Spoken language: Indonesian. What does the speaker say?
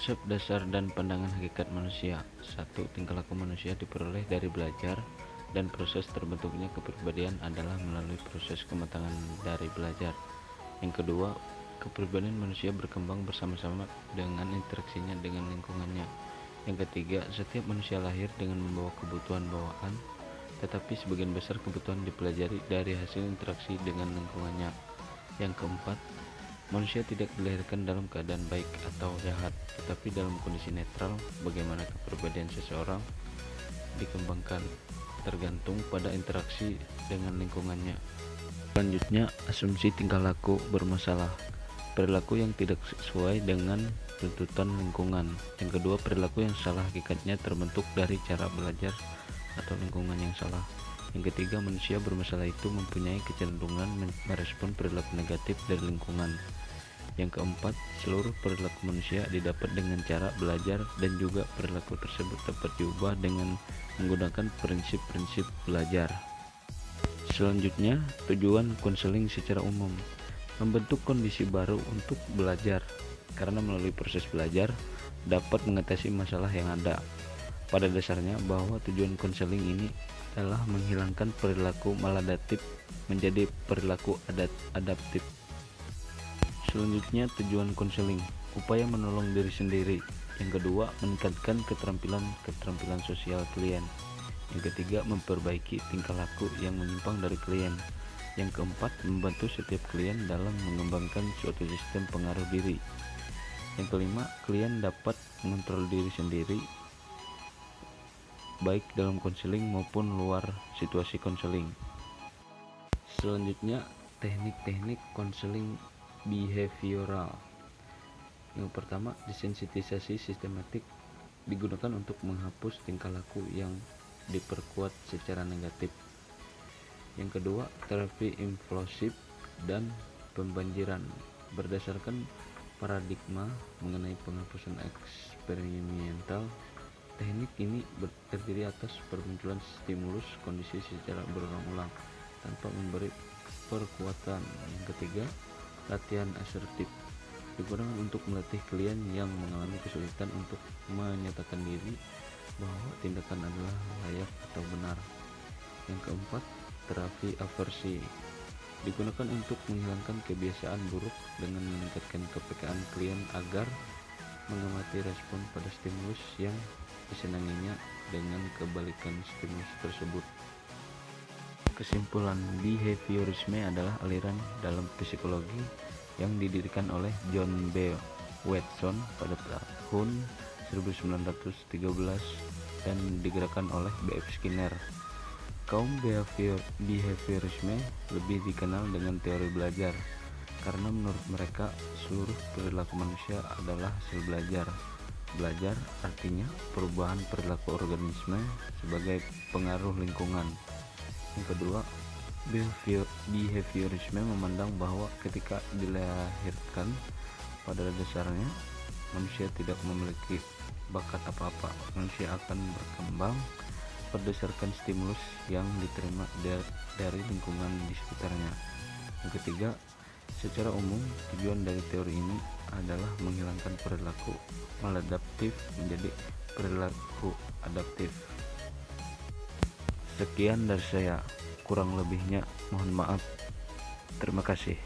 Konsep dasar dan pandangan hakikat manusia. 1. Tingkah laku manusia diperoleh dari belajar, dan proses terbentuknya kepribadian adalah melalui proses kematangan dari belajar. Yang kedua, kepribadian manusia berkembang bersama-sama dengan interaksinya dengan lingkungannya. Yang ketiga, setiap manusia lahir dengan membawa kebutuhan bawaan, tetapi sebagian besar kebutuhan dipelajari dari hasil interaksi dengan lingkungannya. Yang keempat, manusia tidak dilahirkan dalam keadaan baik atau jahat, tetapi dalam kondisi netral. Bagaimana kepribadian seseorang dikembangkan tergantung pada interaksi dengan lingkungannya. Selanjutnya, asumsi tingkah laku bermasalah. Perilaku yang tidak sesuai dengan tuntutan lingkungan. Yang kedua, perilaku yang salah hakikatnya terbentuk dari cara belajar atau lingkungan yang salah. Yang ketiga, manusia bermasalah itu mempunyai kecenderungan merespon perilaku negatif dari lingkungan. Yang keempat, seluruh perilaku manusia didapat dengan cara belajar, dan juga perilaku tersebut dapat diubah dengan menggunakan prinsip-prinsip belajar. Selanjutnya, tujuan konseling secara umum. Membentuk kondisi baru untuk belajar, karena melalui proses belajar dapat mengatasi masalah yang ada. Pada dasarnya, bahwa tujuan konseling ini adalah menghilangkan perilaku maladaptif menjadi perilaku adaptif. Selanjutnya, tujuan konseling, upaya menolong diri sendiri. Yang kedua, meningkatkan keterampilan sosial klien. Yang ketiga, memperbaiki tingkah laku yang menyimpang dari klien. Yang keempat, membantu setiap klien dalam mengembangkan suatu sistem pengaruh diri. Yang kelima, klien dapat mengontrol diri sendiri, baik dalam konseling maupun luar situasi konseling. Selanjutnya, teknik-teknik konseling behavioral. Yang pertama, desensitisasi sistematik digunakan untuk menghapus tingkah laku yang diperkuat secara negatif. Yang kedua, terapi implosif dan pembanjiran berdasarkan paradigma mengenai penghapusan eksperimental. Teknik ini terdiri atas permunculan stimulus kondisi secara berulang-ulang tanpa memberi perkuatan. Yang ketiga, latihan asertif digunakan untuk melatih klien yang mengalami kesulitan untuk menyatakan diri bahwa tindakan adalah layak atau benar. Yang keempat, terapi aversi digunakan untuk menghilangkan kebiasaan buruk dengan meningkatkan kepekaan klien agar mengamati respon pada stimulus yang disenanginya dengan kebalikan stimulus tersebut. Kesimpulan, behaviorisme adalah aliran dalam psikologi yang didirikan oleh John B. Watson pada tahun 1913 dan digerakkan oleh B.F. Skinner. Kaum behaviorisme lebih dikenal dengan teori belajar, karena menurut mereka seluruh perilaku manusia adalah hasil belajar. Belajar artinya perubahan perilaku organisme sebagai pengaruh lingkungan. Yang kedua, behaviorisme memandang bahwa ketika dilahirkan, pada dasarnya manusia tidak memiliki bakat apa-apa. Manusia akan berkembang berdasarkan stimulus yang diterima dari lingkungan di sekitarnya. Yang ketiga, secara umum tujuan dari teori ini adalah menghilangkan perilaku maladaptif menjadi perilaku adaptif. Sekian dari saya, kurang lebihnya mohon maaf. Terima kasih.